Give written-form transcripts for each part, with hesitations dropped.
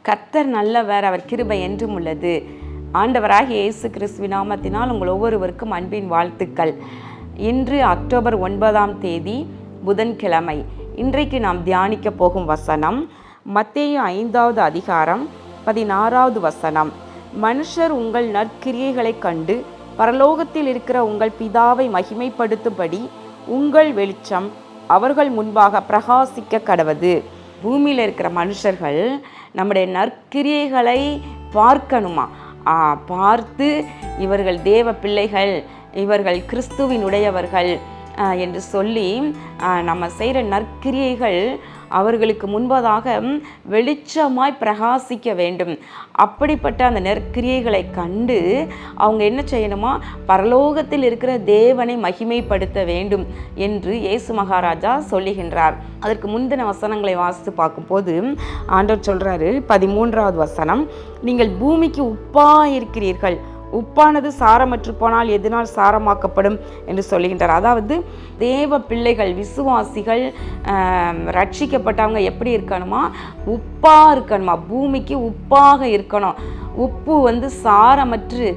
கர்த்தர் நல்லவர், அவர் கிருபை என்றும் உள்ளது. ஆண்டவராகிய இயேசு கிறிஸ்துவின் நாமத்தினால் உங்கள் ஒவ்வொருவருக்கும் அன்பின் வாழ்த்துக்கள். இன்று அக்டோபர் 9 புதன்கிழமை. இன்றைக்கு நாம் தியானிக்க போகும் வசனம் மத்தேயு 5வது அதிகாரம் 16வது வசனம். மனுஷர் உங்கள் நற்கிரியைகளைக் கண்டு பரலோகத்தில் இருக்கிற உங்கள் பிதாவை மகிமைப்படுத்தும்படி உங்கள் வெளிச்சம் அவர்கள் முன்பாக பிரகாசிக்க கடவது. பூமியில் இருக்கிற மனுஷர்கள் நம்முடைய நற்கிரியைகளை பார்க்கணுமா? பார்த்து இவர்கள் தேவ பிள்ளைகள், இவர்கள் கிறிஸ்துவினுடையவர்கள் என்று சொல்லி நம்ம செய்கிற நற்கிரியைகள் அவர்களுக்கு முன்பதாக வெளிச்சமாய் பிரகாசிக்க வேண்டும். அப்படிப்பட்ட அந்த நற்கிரியைகளை கண்டு அவங்க என்ன செய்யணுமா? பரலோகத்தில் இருக்கிற தேவனை மகிமைப்படுத்த வேண்டும் என்று இயேசு மகாராஜா சொல்லுகின்றார். அதற்கு முந்தின வசனங்களை வாசித்து பார்க்கும்போது ஆண்டவர் சொல்கிறாரு, 13வது வசனம், நீங்கள் பூமிக்கு உப்பாக இருக்கிறீர்கள், உப்பானது சாரமற்று போனால் எதனால் சாரமாக்கப்படும் என்று சொல்லுகின்றார். அதாவது தேவ பிள்ளைகள், விசுவாசிகள், ரட்சிக்கப்பட்டவங்க எப்படி இருக்கணுமா? உப்பாக இருக்கணுமா, பூமிக்கு உப்பாக இருக்கணும். உப்பு சாரமற்று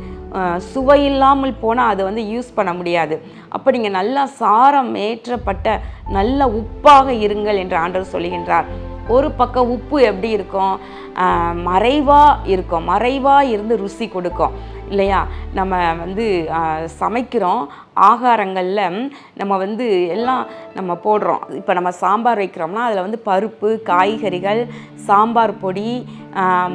சுவையில்லாமல் போனால் அதை யூஸ் பண்ண முடியாது. அப்போ நீங்கள் நல்லா சாரம் ஏற்றப்பட்ட நல்ல உப்பாக இருங்கள் என்று ஆண்டவர் சொல்லுகின்றார். ஒரு பக்கம் உப்பு எப்படி இருக்கும்? மறைவாக இருந்து ருசி கொடுக்கும் இல்லையா? நம்ம சமைக்கிறோம், ஆகாரங்களில் நம்ம எல்லாம் நம்ம போடுறோம். இப்போ நம்ம சாம்பார் வைக்கிறோம்னா அதில் பருப்பு, காய்கறிகள், சாம்பார் பொடி,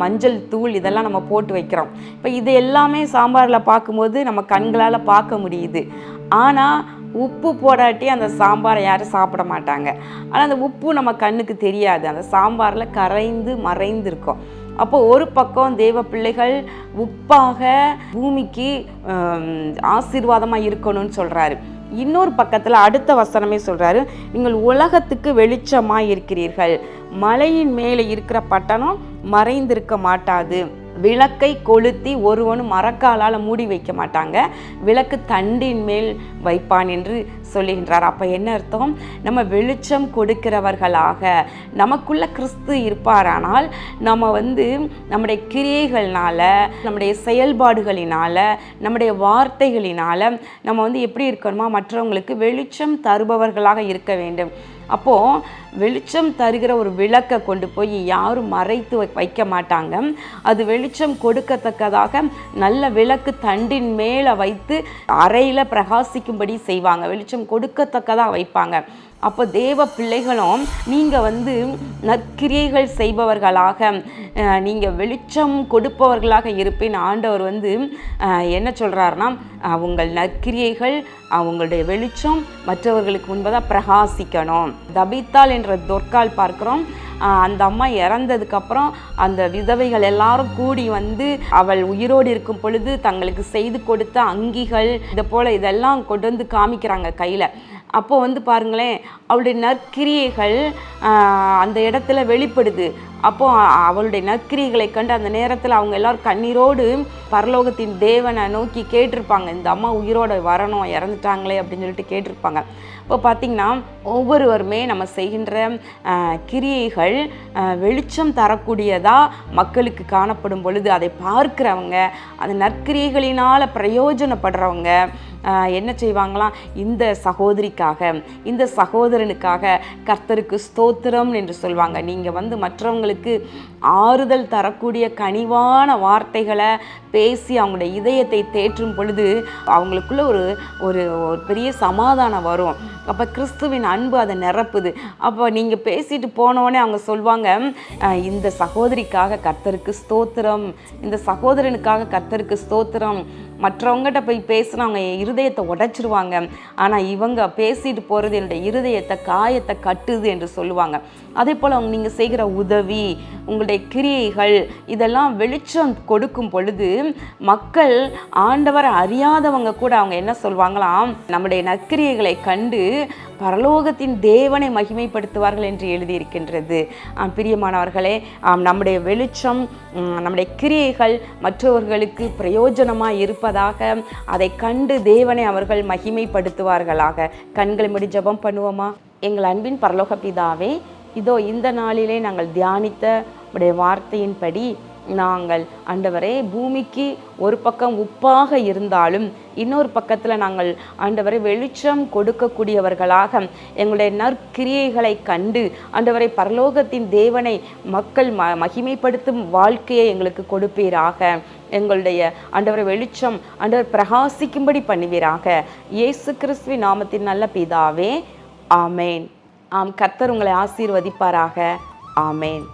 மஞ்சள் தூள் இதெல்லாம் நம்ம போட்டு வைக்கிறோம். இப்போ இது எல்லாமே சாம்பாரில் பார்க்கும்போது நம்ம கண்களால் பார்க்க முடியுது. ஆனால் உப்பு போடாட்டி அந்த சாம்பாரை யாரும் சாப்பிட மாட்டாங்க. ஆனால் அந்த உப்பு நம்ம கண்ணுக்கு தெரியாது, அந்த சாம்பாரில் கரைந்து மறைந்து இருக்கும். அப்போ ஒரு பக்கம் தேவ பிள்ளைகள் உப்பாக பூமிக்கு ஆசீர்வாதமாக இருக்கணும்னு சொல்கிறாரு. இன்னொரு பக்கத்தில் அடுத்த வசனமே சொல்கிறாரு, நீங்கள் உலகத்துக்கு வெளிச்சமாக இருக்கிறீர்கள், மலையின் மேலே இருக்கிற பட்டணம் மறைந்திருக்க மாட்டாது. விளக்கை கொளுத்தி ஒருவனும் மரக்காலால் மூடி வைக்க மாட்டாங்க, விளக்கு தண்டின் மேல் வைப்பான் என்று சொல்லுகின்றார். அப்போ என்ன அர்த்தம்? நம்ம வெளிச்சம் கொடுக்கிறவர்களாக நமக்குள்ள கிறிஸ்து இருப்பாரானால் நம்ம நம்முடைய கிரியைகள்னால, நம்முடைய செயல்பாடுகளினால, நம்முடைய வார்த்தைகளினால நம்ம எப்படி இருக்கணுமா? மற்றவங்களுக்கு வெளிச்சம் தருபவர்களாக இருக்க வேண்டும். அப்போது வெளிச்சம் தருகிற ஒரு விளக்கை கொண்டு போய் யாரும் மறைத்து வைக்க மாட்டாங்க. அது வெளிச்சம் கொடுக்கத்தக்கதாக நல்ல விளக்கு தண்டின் மேலே வைத்து அறையில் பிரகாசிக்கும்படி செய்வாங்க, வெளிச்சம் கொடுக்கத்தக்கதாக வைப்பாங்க. அப்போ தேவ பிள்ளைகளும் நீங்கள் நற்கிரியைகள் செய்பவர்களாக, நீங்கள் வெளிச்சம் கொடுப்பவர்களாக இருப்பேன். ஆண்டவர் என்ன சொல்கிறாருன்னா, உங்கள் நற்கிரியைகள், அவங்களுடைய வெளிச்சம் மற்றவர்களுக்கு முன்பதாக பிரகாசிக்கணும். தபித்தாள் என்ற தொற்கால் பார்க்குறோம். அந்த அம்மா இறந்ததுக்கப்புறம் அந்த விதவைகள் எல்லாரும் கூடி அவள் உயிரோடு இருக்கும் பொழுது தங்களுக்கு செய்து கொடுத்த அங்கிகள் இதை போல் இதெல்லாம் கொண்டு காமிக்கிறாங்க கையில். அப்போது பாருங்களேன், அவளுடைய நற்கிரியைகள் அந்த இடத்துல வெளிப்படுது. அப்போது அவளுடைய நற்கிரியைகளை கண்டு அந்த நேரத்தில் அவங்க எல்லோரும் கண்ணீரோடு பரலோகத்தின் தேவனை நோக்கி கேட்டிருப்பாங்க, இந்த அம்மா உயிரோடு வரணும், இறந்துட்டாங்களே அப்படின்னு சொல்லிட்டு கேட்டிருப்பாங்க. இப்போ பார்த்திங்கன்னா ஒவ்வொருவருமே நம்ம செய்கின்ற கிரியைகள் வெளிச்சம் தரக்கூடியதாக மக்களுக்கு காணப்படும் பொழுது அதை பார்க்குறவங்க, அந்த நற்கிரியைகளினால் பிரயோஜனப்படுறவங்க என்ன செய்வாங்களாம்? இந்த சகோதரிக்காக, இந்த சகோதரனுக்காக கர்த்தருக்கு ஸ்தோத்திரம் என்று சொல்வாங்க. நீங்கள் மற்றவங்களுக்கு ஆறுதல் தரக்கூடிய கனிவான வார்த்தைகளை பேசி அவங்களுடைய இதயத்தை தேற்றும் பொழுது அவங்களுக்குள்ள ஒரு ஒரு பெரிய சமாதானம் வரும். அப்போ கிறிஸ்துவின் அன்பு அதை நிரப்புது. அப்போ நீங்கள் பேசிட்டு போனோடனே அவங்க சொல்வாங்க, இந்த சகோதரிக்காக கர்த்தருக்கு ஸ்தோத்திரம், இந்த சகோதரனுக்காக கர்த்தருக்கு ஸ்தோத்திரம். மற்றவங்ககிட்ட போய் பேசினா அவங்க இருதயத்தை உடைச்சிருவாங்க, ஆனால் இவங்க பேசிட்டு போகிறது என்னுடைய இருதயத்தை, காயத்தை கட்டுது என்று சொல்லுவாங்க. அதே போல் நீங்கள் செய்கிற உதவி, உங்களுடைய கிரியைகள் இதெல்லாம் வெளிச்சம் கொடுக்கும் பொழுது மக்கள், ஆண்டவரை அறியாதவங்க கூட அவங்க என்ன சொல்வாங்களாம்? நம்முடைய நற்கிரியைகளை கண்டு பரலோகத்தின் தேவனை மகிமைப்படுத்துவார்கள் என்று எழுதியிருக்கின்றது. பிரியமானவர்களே, நம்முடைய வெளிச்சம், நம்முடைய கிரியைகள் மற்றவர்களுக்கு பிரயோஜனமாக இருப்பதாக, அதை கண்டு தேவனை அவர்கள் மகிமைப்படுத்துவார்களாக. கண்களை மூடி ஜெபம் பண்ணுவோமா? எங்கள் அன்பின் பரலோக பிதாவே, இதோ இந்த நாளிலே நாங்கள் தியானித்த உடைய வார்த்தையின்படி நாங்கள் ஆண்டவரே பூமிக்கு ஒரு பக்கம் உப்பாக இருந்தாலும் இன்னொரு பக்கத்தில் நாங்கள் ஆண்டவரை வெளிச்சம் கொடுக்கக்கூடியவர்களாக எங்களுடைய நற்கிரியைகளை கண்டு ஆண்டவரை பரலோகத்தின் தேவனை மக்கள் மகிமைப்படுத்தும் வாழ்க்கையை எங்களுக்கு கொடுப்பீராக. எங்களுடைய ஆண்டவரை வெளிச்சம் ஆண்டவர் பிரகாசிக்கும்படி பண்ணுவீராக. இயேசு கிறிஸ்துவின் நாமத்தின் நல்ல பிதாவே, ஆமேன். கர்த்தர் உங்களை ஆசீர்வதிப்பாராக. ஆமேன்.